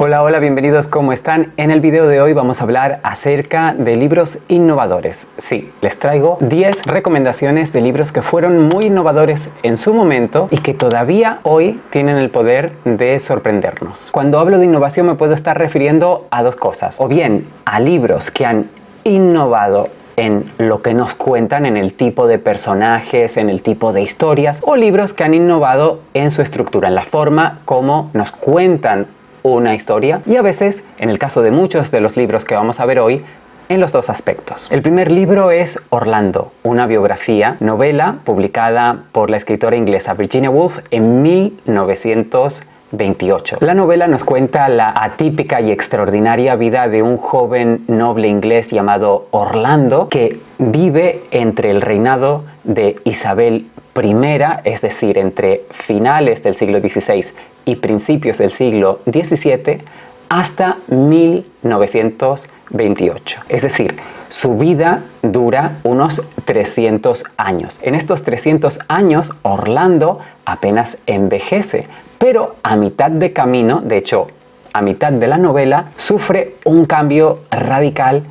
Hola, hola, bienvenidos, ¿cómo están? En el video de hoy vamos a hablar acerca de libros innovadores. Sí, les traigo 10 recomendaciones de libros que fueron muy innovadores en su momento y que todavía hoy tienen el poder de sorprendernos. Cuando hablo de innovación me puedo estar refiriendo a dos cosas, o bien a libros que han innovado en lo que nos cuentan, en el tipo de personajes, en el tipo de historias, o libros que han innovado en su estructura, en la forma como nos cuentan una historia, y a veces, en el caso de muchos de los libros que vamos a ver hoy, en los dos aspectos. El primer libro es Orlando, una biografía, novela publicada por la escritora inglesa Virginia Woolf en 1928. La novela nos cuenta la atípica y extraordinaria vida de un joven noble inglés llamado Orlando que vive entre el reinado de Isabel I, es decir, entre finales del siglo XVI y principios del siglo XVII, hasta 1928. Es decir, su vida dura unos 300 años. En estos 300 años, Orlando apenas envejece, pero a mitad de camino, de hecho, a mitad de la novela, sufre un cambio radical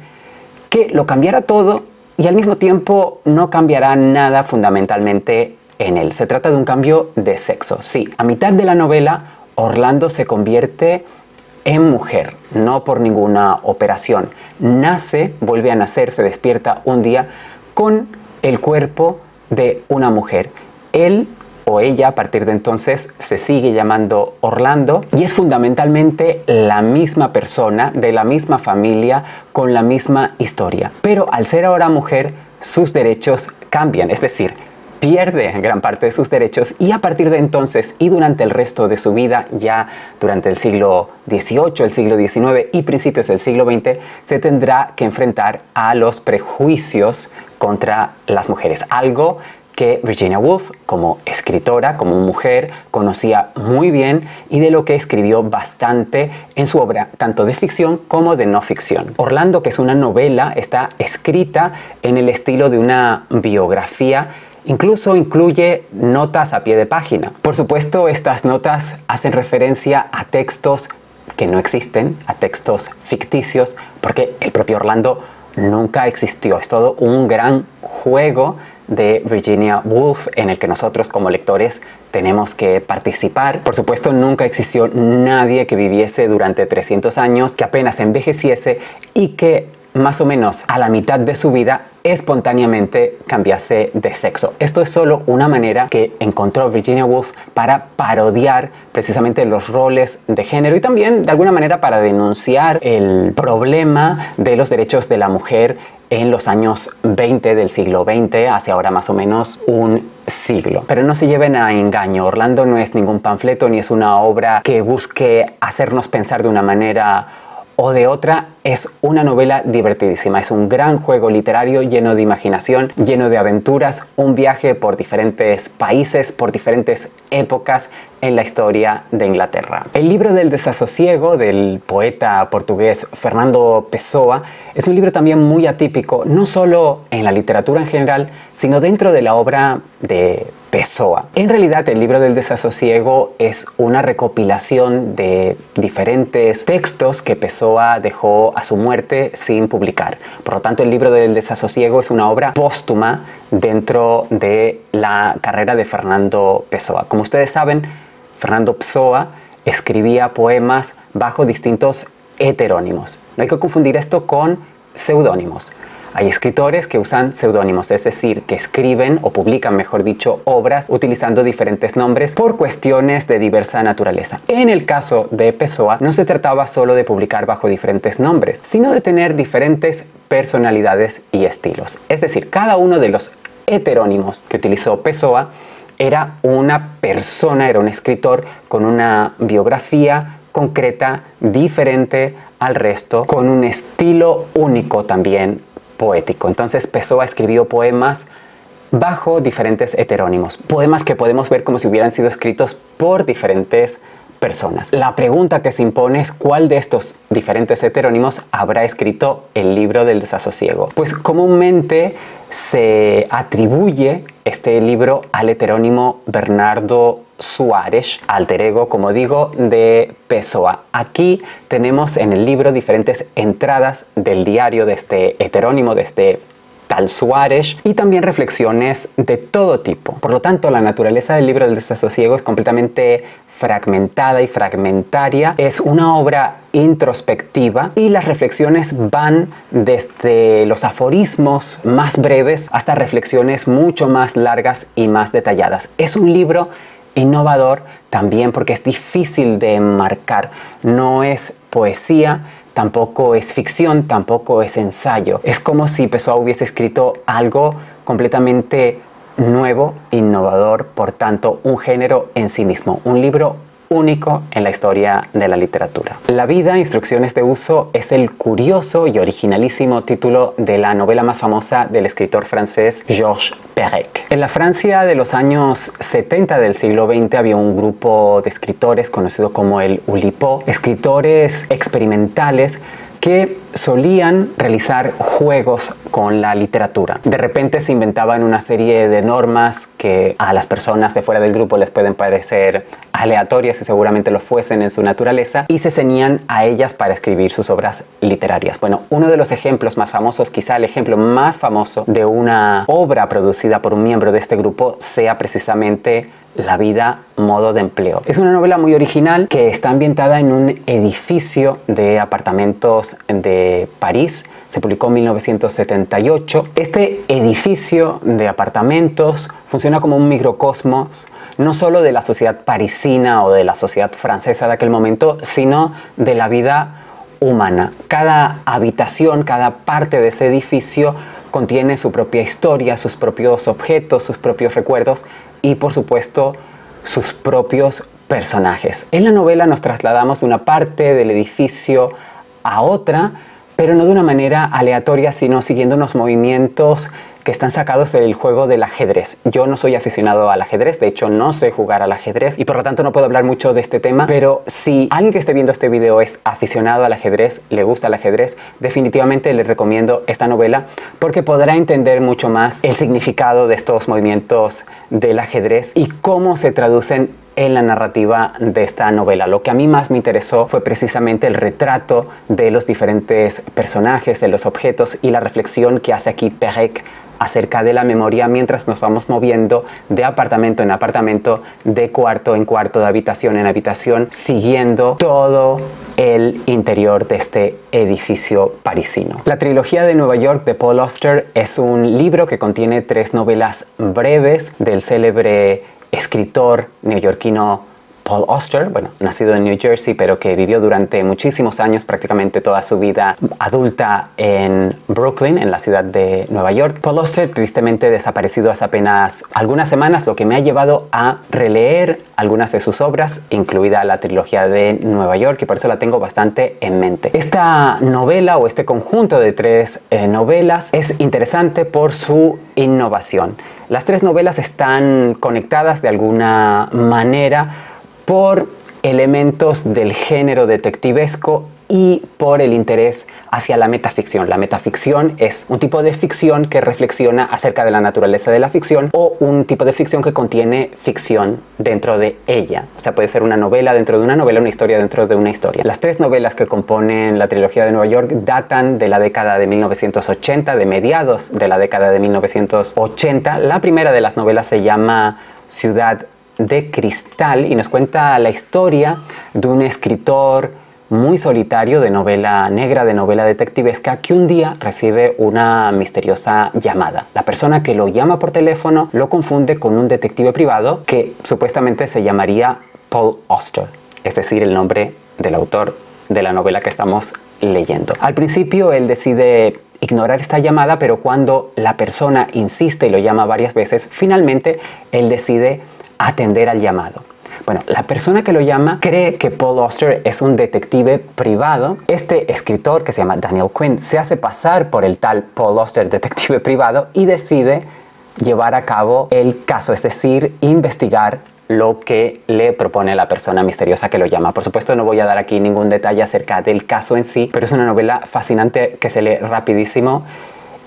que lo cambiará todo y al mismo tiempo no cambiará nada fundamentalmente en él. Se trata de un cambio de sexo. Sí, a mitad de la novela, Orlando se convierte en mujer, no por ninguna operación. Nace, vuelve a nacer, se despierta un día con el cuerpo de una mujer. Él o ella, a partir de entonces, se sigue llamando Orlando y es fundamentalmente la misma persona, de la misma familia, con la misma historia. Pero al ser ahora mujer, sus derechos cambian, es decir, pierde gran parte de sus derechos y a partir de entonces y durante el resto de su vida, ya durante el siglo XVIII, el siglo XIX y principios del siglo XX, se tendrá que enfrentar a los prejuicios contra las mujeres. Algo que Virginia Woolf, como escritora, como mujer, conocía muy bien y de lo que escribió bastante en su obra, tanto de ficción como de no ficción. Orlando, que es una novela, está escrita en el estilo de una biografía. Incluso incluye notas a pie de página. Por supuesto, estas notas hacen referencia a textos que no existen, a textos ficticios, porque el propio Orlando nunca existió. Es todo un gran juego de Virginia Woolf en el que nosotros como lectores tenemos que participar. Por supuesto, nunca existió nadie que viviese durante 300 años, que apenas envejeciese y que más o menos a la mitad de su vida espontáneamente cambiase de sexo. Esto es solo una manera que encontró Virginia Woolf para parodiar precisamente los roles de género y también de alguna manera para denunciar el problema de los derechos de la mujer en los años 20 del siglo XX, hacia ahora más o menos un siglo. Pero no se lleven a engaño, Orlando no es ningún panfleto ni es una obra que busque hacernos pensar de una manera o de otra. Es una novela divertidísima, es un gran juego literario lleno de imaginación, lleno de aventuras, un viaje por diferentes países, por diferentes épocas en la historia de Inglaterra. El libro del desasosiego del poeta portugués Fernando Pessoa es un libro también muy atípico, no solo en la literatura en general, sino dentro de la obra de Pessoa. En realidad, el libro del desasosiego es una recopilación de diferentes textos que Pessoa dejó a su muerte sin publicar. Por lo tanto, el libro del desasosiego es una obra póstuma dentro de la carrera de Fernando Pessoa. Como ustedes saben, Fernando Pessoa escribía poemas bajo distintos heterónimos. No hay que confundir esto con seudónimos. Hay escritores que usan seudónimos, es decir, que escriben o publican, mejor dicho, obras utilizando diferentes nombres por cuestiones de diversa naturaleza. En el caso de Pessoa, no se trataba solo de publicar bajo diferentes nombres, sino de tener diferentes personalidades y estilos. Es decir, cada uno de los heterónimos que utilizó Pessoa era una persona, era un escritor con una biografía concreta, diferente al resto, con un estilo único también poético. Entonces Pessoa escribió poemas bajo diferentes heterónimos, poemas que podemos ver como si hubieran sido escritos por diferentes personas. La pregunta que se impone es ¿cuál de estos diferentes heterónimos habrá escrito el libro del desasosiego? Pues comúnmente se atribuye este libro al heterónimo Bernardo Suárez, alter ego, como digo, de Pessoa. Aquí tenemos en el libro diferentes entradas del diario de este heterónimo, de este tal Suárez, y también reflexiones de todo tipo. Por lo tanto, la naturaleza del libro del desasosiego es completamente fragmentada y fragmentaria. Es una obra introspectiva y las reflexiones van desde los aforismos más breves hasta reflexiones mucho más largas y más detalladas. Es un libro innovador también porque es difícil de enmarcar. No es poesía, tampoco es ficción, tampoco es ensayo. Es como si Pessoa hubiese escrito algo completamente nuevo, innovador, por tanto, un género en sí mismo. Un libro único en la historia de la literatura. La vida, instrucciones de uso, es el curioso y originalísimo título de la novela más famosa del escritor francés Georges Perec. En la Francia de los años 70 del siglo XX había un grupo de escritores conocido como el Oulipo, escritores experimentales que solían realizar juegos con la literatura. De repente se inventaban una serie de normas que a las personas de fuera del grupo les pueden parecer aleatorias y seguramente lo fuesen en su naturaleza, y se ceñían a ellas para escribir sus obras literarias. Bueno, uno de los ejemplos más famosos, quizá el ejemplo más famoso de una obra producida por un miembro de este grupo, sea precisamente La vida, modo de empleo. Es una novela muy original que está ambientada en un edificio de apartamentos de París. Se publicó en 1978. Este edificio de apartamentos funciona como un microcosmos, no solo de la sociedad parisina o de la sociedad francesa de aquel momento, sino de la vida humana. Cada habitación, cada parte de ese edificio contiene su propia historia, sus propios objetos, sus propios recuerdos y, por supuesto, sus propios personajes. En la novela nos trasladamos de una parte del edificio a otra, pero no de una manera aleatoria, sino siguiendo unos movimientos que están sacados del juego del ajedrez. Yo no soy aficionado al ajedrez, de hecho no sé jugar al ajedrez y por lo tanto no puedo hablar mucho de este tema, pero si alguien que esté viendo este video es aficionado al ajedrez, le gusta el ajedrez, definitivamente les recomiendo esta novela porque podrá entender mucho más el significado de estos movimientos del ajedrez y cómo se traducen en la narrativa de esta novela. Lo que a mí más me interesó fue precisamente el retrato de los diferentes personajes, de los objetos y la reflexión que hace aquí Perec acerca de la memoria mientras nos vamos moviendo de apartamento en apartamento, de cuarto en cuarto, de habitación en habitación, siguiendo todo el interior de este edificio parisino. La trilogía de Nueva York de Paul Auster es un libro que contiene 3 novelas breves del célebre escritor neoyorquino Paul Auster, bueno, nacido en New Jersey, pero que vivió durante muchísimos años, prácticamente toda su vida adulta en Brooklyn, en la ciudad de Nueva York. Paul Auster, tristemente desaparecido hace apenas algunas semanas, lo que me ha llevado a releer algunas de sus obras, incluida la trilogía de Nueva York, y por eso la tengo bastante en mente. Esta novela o este conjunto de 3 novelas es interesante por su innovación. Las 3 novelas están conectadas de alguna manera por elementos del género detectivesco y por el interés hacia la metaficción. La metaficción es un tipo de ficción que reflexiona acerca de la naturaleza de la ficción o un tipo de ficción que contiene ficción dentro de ella. O sea, puede ser una novela dentro de una novela, una historia dentro de una historia. Las 3 novelas que componen la trilogía de Nueva York datan de la década de 1980, de mediados de la década de 1980. La primera de las novelas se llama Ciudad de Cristal y nos cuenta la historia de un escritor muy solitario de novela negra, de novela detectivesca, que un día recibe una misteriosa llamada. La persona que lo llama por teléfono lo confunde con un detective privado que supuestamente se llamaría Paul Auster, es decir, el nombre del autor de la novela que estamos leyendo. Al principio él decide ignorar esta llamada, pero cuando la persona insiste y lo llama varias veces, finalmente él decide atender al llamado. Bueno, la persona que lo llama cree que Paul Auster es un detective privado. Este escritor, que se llama Daniel Quinn, se hace pasar por el tal Paul Auster, detective privado, y decide llevar a cabo el caso, es decir, investigar lo que le propone la persona misteriosa que lo llama. Por supuesto, no voy a dar aquí ningún detalle acerca del caso en sí, pero es una novela fascinante que se lee rapidísimo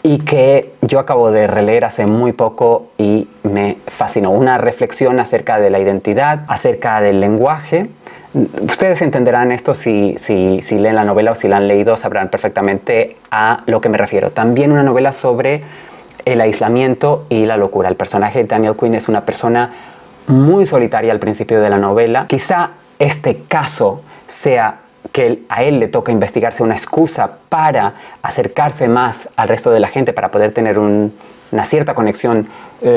y que yo acabo de releer hace muy poco y me fascinó. Una reflexión acerca de la identidad, acerca del lenguaje. Ustedes entenderán esto si leen la novela o si la han leído, sabrán perfectamente a lo que me refiero. También una novela sobre el aislamiento y la locura. El personaje de Daniel Quinn es una persona muy solitaria al principio de la novela. Quizá este caso sea que a él le toca investigarse una excusa para acercarse más al resto de la gente, para poder tener una cierta conexión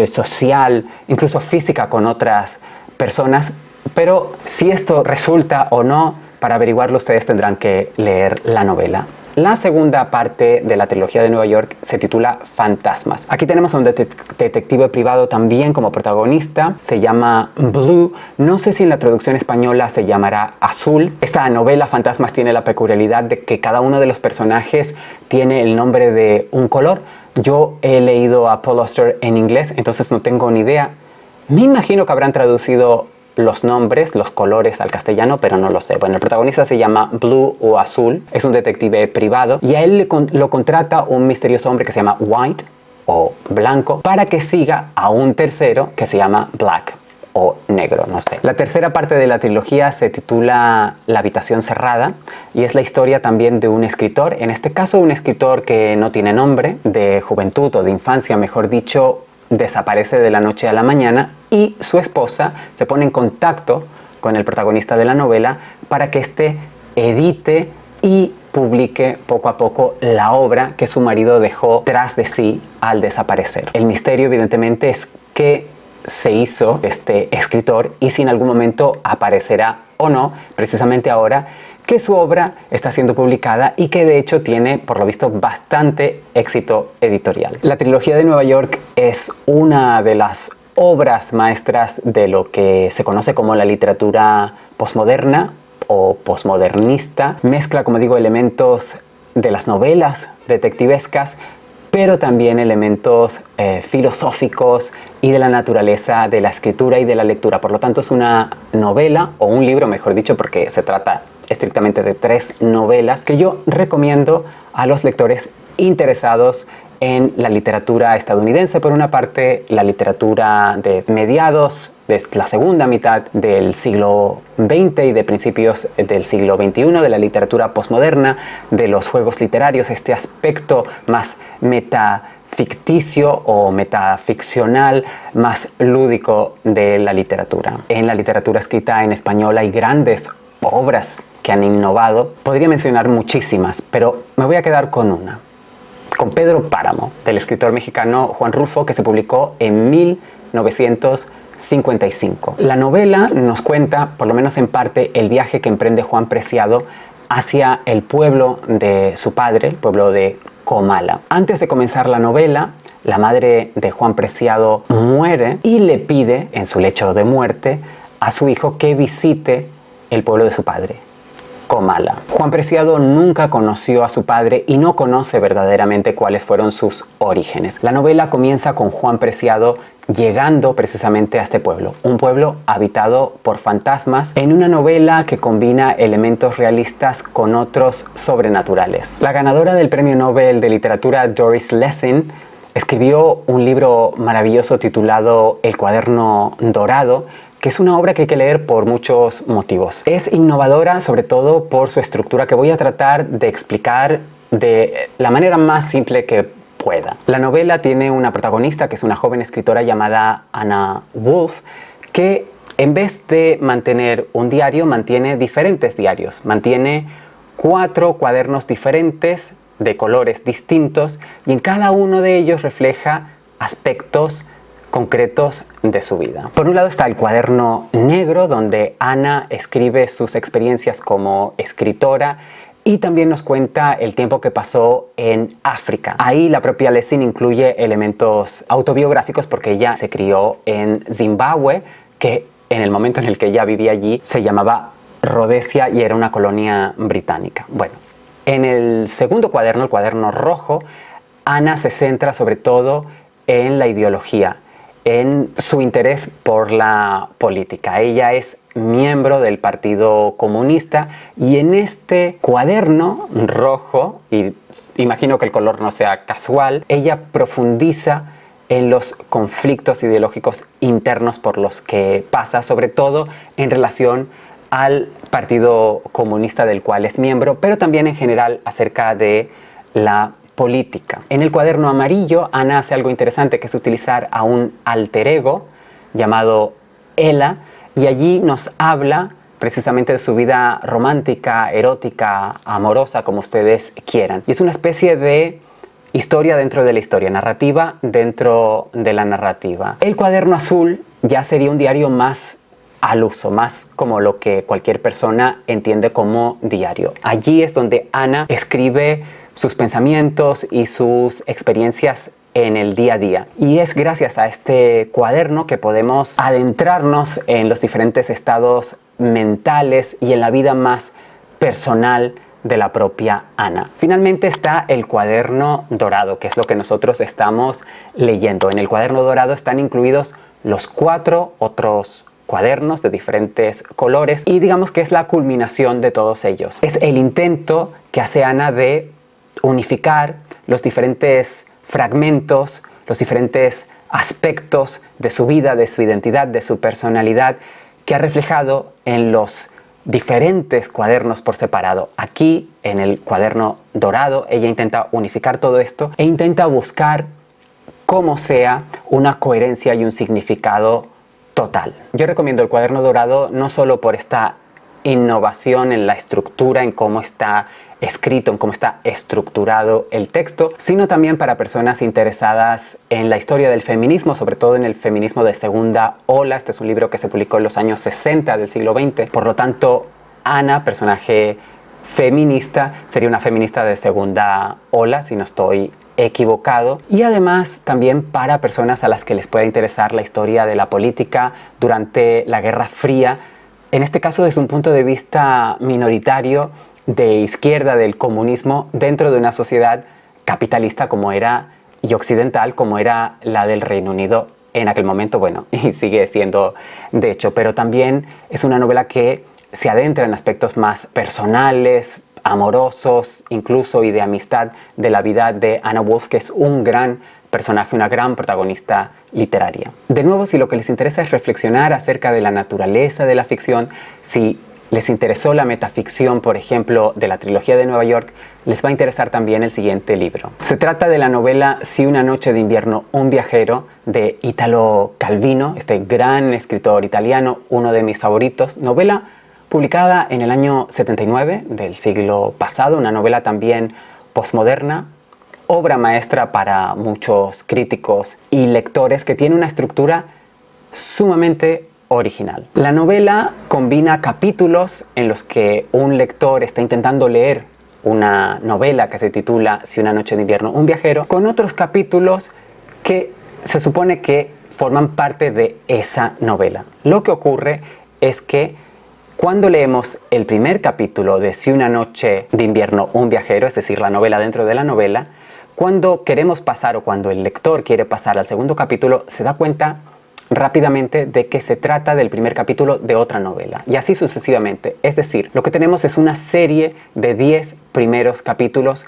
social, incluso física con otras personas. Pero si esto resulta o no, para averiguarlo ustedes tendrán que leer la novela. La segunda parte de la trilogía de Nueva York se titula Fantasmas. Aquí tenemos a un detective privado también como protagonista. Se llama Blue. No sé si en la traducción española se llamará Azul. Esta novela Fantasmas tiene la peculiaridad de que cada uno de los personajes tiene el nombre de un color. Yo he leído a Paul Auster en inglés, entonces no tengo ni idea. Me imagino que habrán traducido los nombres, los colores al castellano, pero no lo sé. Bueno, el protagonista se llama Blue o Azul, es un detective privado y a él lo contrata un misterioso hombre que se llama White o Blanco para que siga a un tercero que se llama Black o Negro, no sé. La tercera parte de la trilogía se titula La habitación cerrada y es la historia también de un escritor, en este caso un escritor que no tiene nombre, de juventud o de infancia, mejor dicho, desaparece de la noche a la mañana y su esposa se pone en contacto con el protagonista de la novela para que éste edite y publique poco a poco la obra que su marido dejó tras de sí al desaparecer. El misterio evidentemente es qué se hizo este escritor y si en algún momento aparecerá o no, precisamente ahora que su obra está siendo publicada y que de hecho tiene, por lo visto, bastante éxito editorial. La trilogía de Nueva York es una de las obras maestras de lo que se conoce como la literatura posmoderna o posmodernista. Mezcla, como digo, elementos de las novelas detectivescas, pero también elementos filosóficos y de la naturaleza de la escritura y de la lectura. Por lo tanto, es una novela, o un libro, mejor dicho, porque se trata estrictamente de 3 novelas que yo recomiendo a los lectores interesados en la literatura estadounidense. Por una parte, la literatura de mediados de la segunda mitad del siglo XX y de principios del siglo XXI, de la literatura posmoderna, de los juegos literarios, este aspecto más metaficticio o metaficcional, más lúdico de la literatura. En la literatura escrita en español hay grandes obras que han innovado. Podría mencionar muchísimas, pero me voy a quedar con una. Con Pedro Páramo, del escritor mexicano Juan Rulfo, que se publicó en 1955. La novela nos cuenta, por lo menos en parte, el viaje que emprende Juan Preciado hacia el pueblo de su padre, el pueblo de Comala. Antes de comenzar la novela, la madre de Juan Preciado muere y le pide, en su lecho de muerte, a su hijo que visite el pueblo de su padre, Comala. Juan Preciado nunca conoció a su padre y no conoce verdaderamente cuáles fueron sus orígenes. La novela comienza con Juan Preciado llegando precisamente a este pueblo, un pueblo habitado por fantasmas, en una novela que combina elementos realistas con otros sobrenaturales. La ganadora del Premio Nobel de Literatura, Doris Lessing, escribió un libro maravilloso titulado El cuaderno dorado, que es una obra que hay que leer por muchos motivos. Es innovadora sobre todo por su estructura que voy a tratar de explicar de la manera más simple que pueda. La novela tiene una protagonista que es una joven escritora llamada Anna Wolf, que en vez de mantener un diario, mantiene diferentes diarios. Mantiene 4 cuadernos diferentes de colores distintos y en cada uno de ellos refleja aspectos concretos de su vida. Por un lado está el cuaderno negro, donde Ana escribe sus experiencias como escritora y también nos cuenta el tiempo que pasó en África. Ahí la propia Lessing incluye elementos autobiográficos porque ella se crió en Zimbabue, que en el momento en el que ella vivía allí se llamaba Rhodesia y era una colonia británica. Bueno, en el segundo cuaderno, el cuaderno rojo, Ana se centra sobre todo en la ideología, en su interés por la política. Ella es miembro del Partido Comunista y en este cuaderno rojo, y imagino que el color no sea casual, ella profundiza en los conflictos ideológicos internos por los que pasa, sobre todo en relación al Partido Comunista del cual es miembro, pero también en general acerca de la política. En el cuaderno amarillo, Ana hace algo interesante, que es utilizar a un alter ego llamado Ela, y allí nos habla precisamente de su vida romántica, erótica, amorosa, como ustedes quieran. Y es una especie de historia dentro de la historia, narrativa dentro de la narrativa. El cuaderno azul ya sería un diario más al uso, más como lo que cualquier persona entiende como diario. Allí es donde Ana escribe sus pensamientos y sus experiencias en el día a día. Y es gracias a este cuaderno que podemos adentrarnos en los diferentes estados mentales y en la vida más personal de la propia Ana. Finalmente está el cuaderno dorado, que es lo que nosotros estamos leyendo. En el cuaderno dorado están incluidos los 4 otros cuadernos de diferentes colores y digamos que es la culminación de todos ellos. Es el intento que hace Ana de unificar los diferentes fragmentos, los diferentes aspectos de su vida, de su identidad, de su personalidad, que ha reflejado en los diferentes cuadernos por separado. Aquí, en el cuaderno dorado, ella intenta unificar todo esto e intenta buscar cómo sea una coherencia y un significado total. Yo recomiendo el cuaderno dorado no solo por esta innovación en la estructura, en cómo está escrito, en cómo está estructurado el texto, sino también para personas interesadas en la historia del feminismo, sobre todo en el feminismo de segunda ola. Este es un libro que se publicó en los años 60 del siglo XX. Por lo tanto, Ana, personaje feminista, sería una feminista de segunda ola, si no estoy equivocado. Y además también para personas a las que les pueda interesar la historia de la política durante la Guerra Fría, en este caso desde un punto de vista minoritario, de izquierda, del comunismo, dentro de una sociedad capitalista como era y occidental como era la del Reino Unido en aquel momento, bueno, y sigue siendo de hecho, pero también es una novela que se adentra en aspectos más personales, amorosos, incluso y de amistad de la vida de Anna Wolf, que es un gran personaje, una gran protagonista literaria. De nuevo, si lo que les interesa es reflexionar acerca de la naturaleza de la ficción, si les interesó la metaficción, por ejemplo, de la trilogía de Nueva York, les va a interesar también el siguiente libro. Se trata de la novela Si una noche de invierno un viajero, de Italo Calvino, este gran escritor italiano, uno de mis favoritos. Novela publicada en el año 79 del siglo pasado, una novela también posmoderna, obra maestra para muchos críticos y lectores, que tiene una estructura sumamente original. La novela combina capítulos en los que un lector está intentando leer una novela que se titula Si una noche de invierno un viajero, con otros capítulos que se supone que forman parte de esa novela. Lo que ocurre es que cuando leemos el primer capítulo de Si una noche de invierno un viajero, es decir, la novela dentro de la novela, cuando queremos pasar o cuando el lector quiere pasar al segundo capítulo, se da cuenta rápidamente de que se trata del primer capítulo de otra novela y así sucesivamente. Es decir, lo que tenemos es una serie de 10 primeros capítulos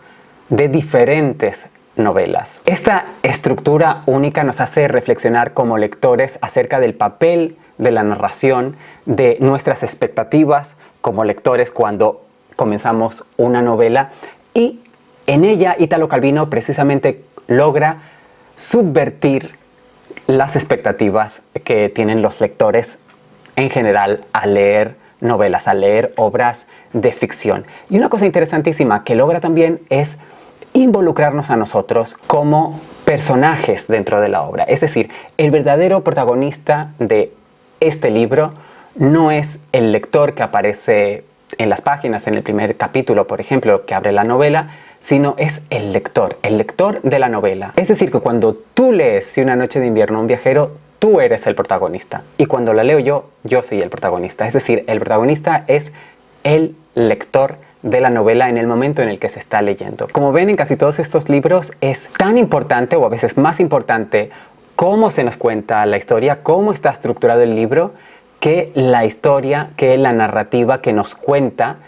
de diferentes novelas. Esta estructura única nos hace reflexionar como lectores acerca del papel de la narración, de nuestras expectativas como lectores cuando comenzamos una novela, y en ella Italo Calvino precisamente logra subvertir las expectativas que tienen los lectores en general al leer novelas, al leer obras de ficción. Y una cosa interesantísima que logra también es involucrarnos a nosotros como personajes dentro de la obra. Es decir, el verdadero protagonista de este libro no es el lector que aparece en las páginas, en el primer capítulo, por ejemplo, que abre la novela, sino es el lector de la novela. Es decir, que cuando tú lees Si una noche de invierno un viajero, tú eres el protagonista. Y cuando la leo yo soy el protagonista. Es decir, el protagonista es el lector de la novela en el momento en el que se está leyendo. Como ven, en casi todos estos libros es tan importante, o a veces más importante, cómo se nos cuenta la historia, cómo está estructurado el libro, que la historia, que la narrativa que nos cuenta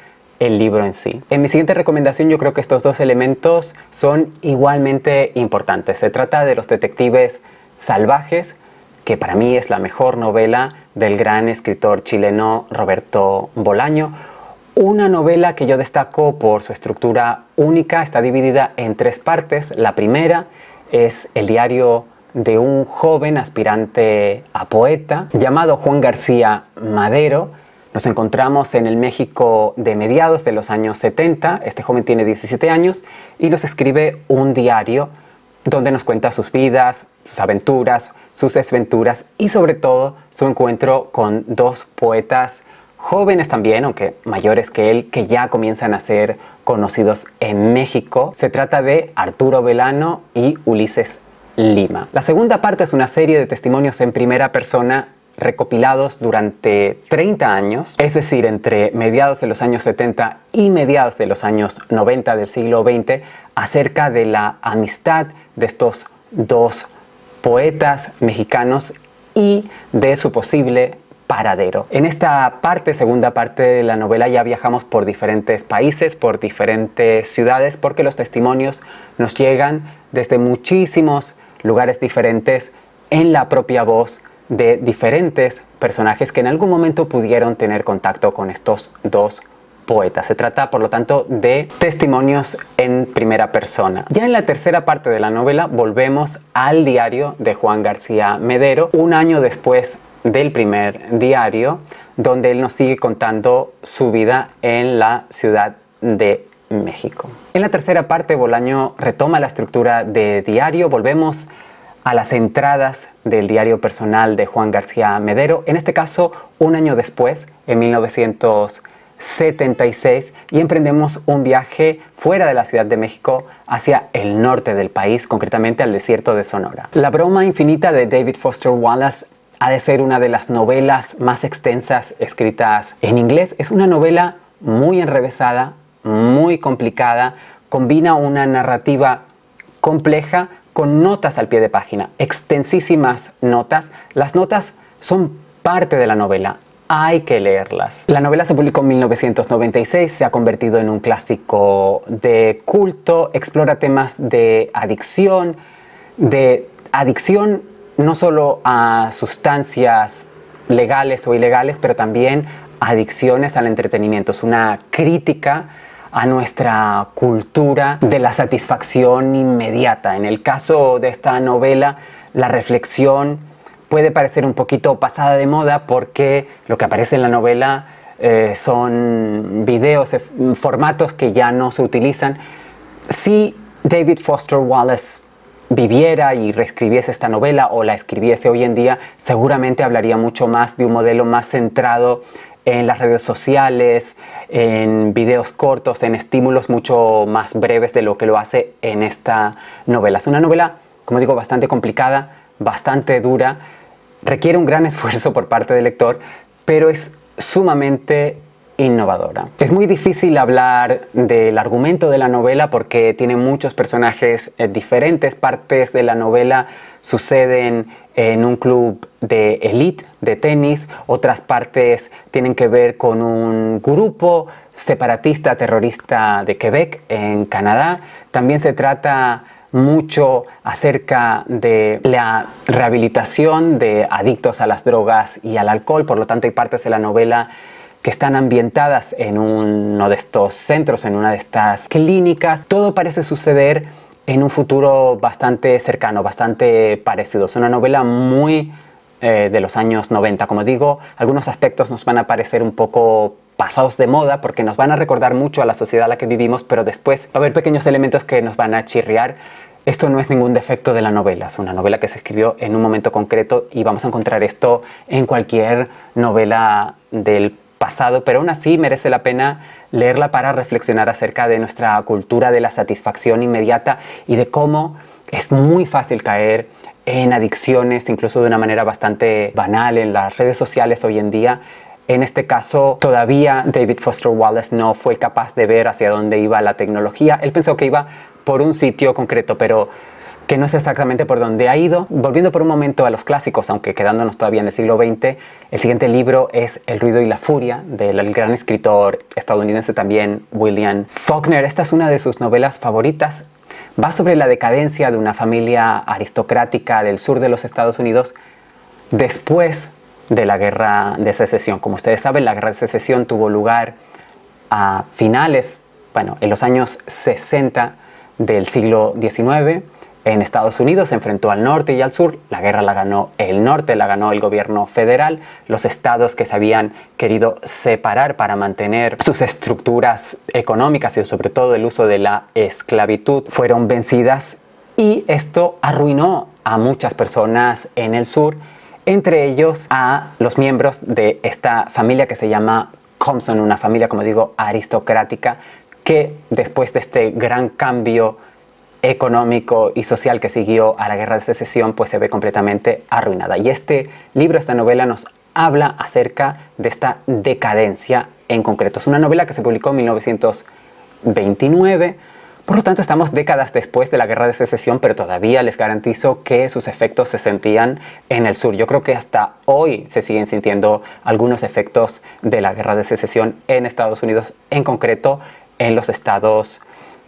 el libro en sí. En mi siguiente recomendación yo creo que estos dos elementos son igualmente importantes. Se trata de Los detectives salvajes, que para mí es la mejor novela del gran escritor chileno Roberto Bolaño. Una novela que yo destaco por su estructura única, está dividida en 3 partes. La primera es el diario de un joven aspirante a poeta llamado Juan García Madero. Nos encontramos en el México de mediados de los años 70. Este joven tiene 17 años y nos escribe un diario donde nos cuenta sus vidas, sus aventuras, sus desventuras y sobre todo su encuentro con 2 poetas jóvenes también, aunque mayores que él, que ya comienzan a ser conocidos en México. Se trata de Arturo Belano y Ulises Lima. La segunda parte es una serie de testimonios en primera persona recopilados durante 30 años, es decir, entre mediados de los años 70 y mediados de los años 90 del siglo XX, acerca de la amistad de estos 2 poetas mexicanos y de su posible paradero. En esta parte, segunda parte de la novela, ya viajamos por diferentes países, por diferentes ciudades, porque los testimonios nos llegan desde muchísimos lugares diferentes en la propia voz de diferentes personajes que en algún momento pudieron tener contacto con estos 2 poetas. Se trata, por lo tanto, de testimonios en primera persona. Ya en la tercera parte de la novela volvemos al diario de Juan García Madero, un año después del primer diario, donde él nos sigue contando su vida en la Ciudad de México. En la tercera parte, Bolaño retoma la estructura de diario. Volvemos a las entradas del diario personal de Juan García Madero, en este caso un año después, en 1976, y emprendemos un viaje fuera de la Ciudad de México hacia el norte del país, concretamente al desierto de Sonora. La broma infinita de David Foster Wallace ha de ser una de las novelas más extensas escritas en inglés. Es una novela muy enrevesada, muy complicada, combina una narrativa compleja con notas al pie de página, extensísimas notas. Las notas son parte de la novela, hay que leerlas. La novela se publicó en 1996, se ha convertido en un clásico de culto, explora temas de adicción no solo a sustancias legales o ilegales, pero también adicciones al entretenimiento. Es una crítica a nuestra cultura de la satisfacción inmediata. En el caso de esta novela, la reflexión puede parecer un poquito pasada de moda porque lo que aparece en la novela son videos, formatos que ya no se utilizan. Si David Foster Wallace viviera y reescribiese esta novela o la escribiese hoy en día, seguramente hablaría mucho más de un modelo más centrado en las redes sociales, en videos cortos, en estímulos mucho más breves de lo que lo hace en esta novela. Es una novela, como digo, bastante complicada, bastante dura, requiere un gran esfuerzo por parte del lector, pero es sumamente innovadora. Es muy difícil hablar del argumento de la novela porque tiene muchos personajes diferentes. Partes de la novela suceden en un club de élite de tenis, otras partes tienen que ver con un grupo separatista terrorista de Quebec en Canadá. También se trata mucho acerca de la rehabilitación de adictos a las drogas y al alcohol. Por lo tanto, hay partes de la novela que están ambientadas en uno de estos centros, en una de estas clínicas. Todo parece suceder en un futuro bastante cercano, bastante parecido. Es una novela muy de los años 90. Como digo, algunos aspectos nos van a parecer un poco pasados de moda porque nos van a recordar mucho a la sociedad en la que vivimos, pero después va a haber pequeños elementos que nos van a chirriar. Esto no es ningún defecto de la novela, es una novela que se escribió en un momento concreto y vamos a encontrar esto en cualquier novela del pasado, pero aún así merece la pena leerla para reflexionar acerca de nuestra cultura de la satisfacción inmediata y de cómo es muy fácil caer en adicciones, incluso de una manera bastante banal en las redes sociales hoy en día. En este caso, todavía David Foster Wallace no fue capaz de ver hacia dónde iba la tecnología. Él pensó que iba por un sitio concreto, pero que no es exactamente por donde ha ido. Volviendo por un momento a los clásicos, aunque quedándonos todavía en el siglo XX, el siguiente libro es El ruido y la furia, del gran escritor estadounidense también, William Faulkner. Esta es una de sus novelas favoritas. Va sobre la decadencia de una familia aristocrática del sur de los Estados Unidos después de la Guerra de Secesión. Como ustedes saben, la Guerra de Secesión tuvo lugar a finales, en los años 60 del siglo XIX. En Estados Unidos se enfrentó al norte y al sur. La guerra la ganó el norte, la ganó el gobierno federal. Los estados que se habían querido separar para mantener sus estructuras económicas y sobre todo el uso de la esclavitud fueron vencidas, y esto arruinó a muchas personas en el sur, entre ellos a los miembros de esta familia que se llama Compson, una familia, como digo, aristocrática, que después de este gran cambio económico y social que siguió a la Guerra de Secesión, pues se ve completamente arruinada. Y este libro, esta novela, nos habla acerca de esta decadencia en concreto. Es una novela que se publicó en 1929, por lo tanto estamos décadas después de la Guerra de Secesión, pero todavía les garantizo que sus efectos se sentían en el sur. Yo creo que hasta hoy se siguen sintiendo algunos efectos de la Guerra de Secesión en Estados Unidos, en concreto en los estados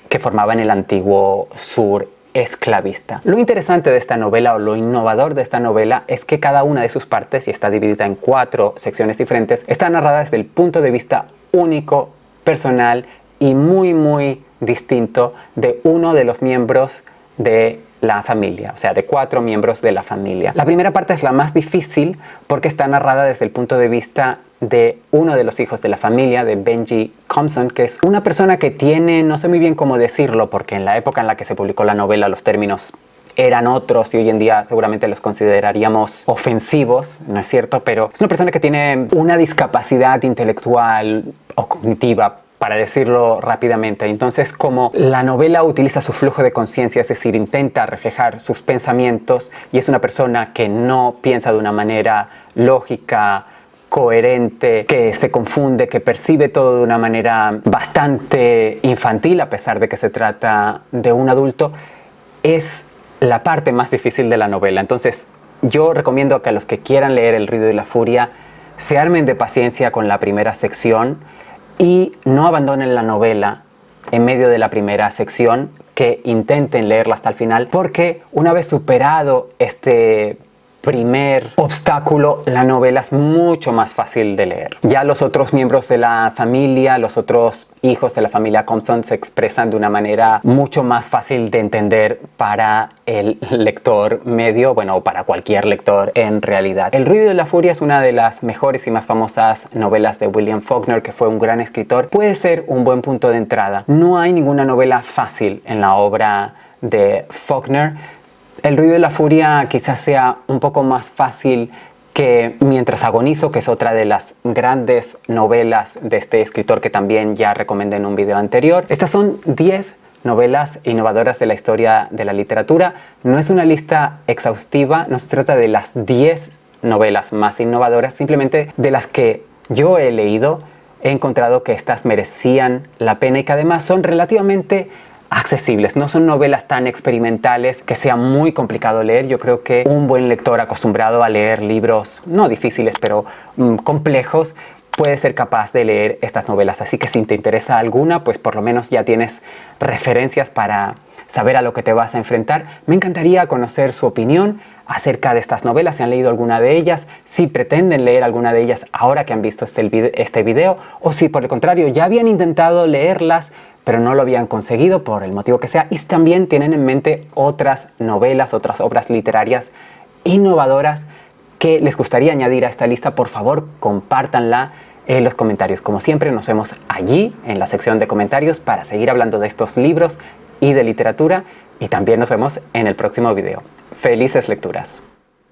que formaban el antiguo sur esclavista. Lo interesante de esta novela, o lo innovador de esta novela, es que cada una de sus partes, y está dividida en 4 secciones diferentes, está narrada desde el punto de vista único, personal y muy distinto de uno de los miembros de la familia, o sea, de 4 miembros de la familia. La primera parte es la más difícil porque está narrada desde el punto de vista de uno de los hijos de la familia, de Benji Compson, que es una persona que tiene, no sé muy bien cómo decirlo, porque en la época en la que se publicó la novela los términos eran otros y hoy en día seguramente los consideraríamos ofensivos, ¿no es cierto? Pero es una persona que tiene una discapacidad intelectual o cognitiva, para decirlo rápidamente. Entonces, como la novela utiliza su flujo de conciencia, es decir, intenta reflejar sus pensamientos, y es una persona que no piensa de una manera lógica, coherente, que se confunde, que percibe todo de una manera bastante infantil, a pesar de que se trata de un adulto, es la parte más difícil de la novela. Entonces, yo recomiendo que a los que quieran leer El ruido y la furia se armen de paciencia con la primera sección y no abandonen la novela en medio de la primera sección, que intenten leerla hasta el final, porque una vez superado este primer obstáculo, la novela es mucho más fácil de leer. Ya los otros miembros de la familia, los otros hijos de la familia Compson, se expresan de una manera mucho más fácil de entender para el lector medio, o para cualquier lector en realidad. El ruido y la furia es una de las mejores y más famosas novelas de William Faulkner, que fue un gran escritor. Puede ser un buen punto de entrada. No hay ninguna novela fácil en la obra de Faulkner. El ruido y la furia quizás sea un poco más fácil que Mientras agonizo, que es otra de las grandes novelas de este escritor que también ya recomendé en un video anterior. Estas son 10 novelas innovadoras de la historia de la literatura. No es una lista exhaustiva, no se trata de las 10 novelas más innovadoras, simplemente de las que yo he leído. He encontrado que estas merecían la pena y que además son relativamente accesibles. No son novelas tan experimentales que sea muy complicado leer. Yo creo que un buen lector acostumbrado a leer libros, no difíciles, pero complejos, puede ser capaz de leer estas novelas. Así que si te interesa alguna, pues por lo menos ya tienes referencias para saber a lo que te vas a enfrentar. Me encantaría conocer su opinión acerca de estas novelas, si han leído alguna de ellas, si pretenden leer alguna de ellas ahora que han visto este video, o si por el contrario ya habían intentado leerlas pero no lo habían conseguido por el motivo que sea, y también tienen en mente otras novelas, otras obras literarias innovadoras que les gustaría añadir a esta lista. Por favor, compártanla en los comentarios. Como siempre, nos vemos allí en la sección de comentarios para seguir hablando de estos libros y de literatura, y también nos vemos en el próximo video. ¡Felices lecturas!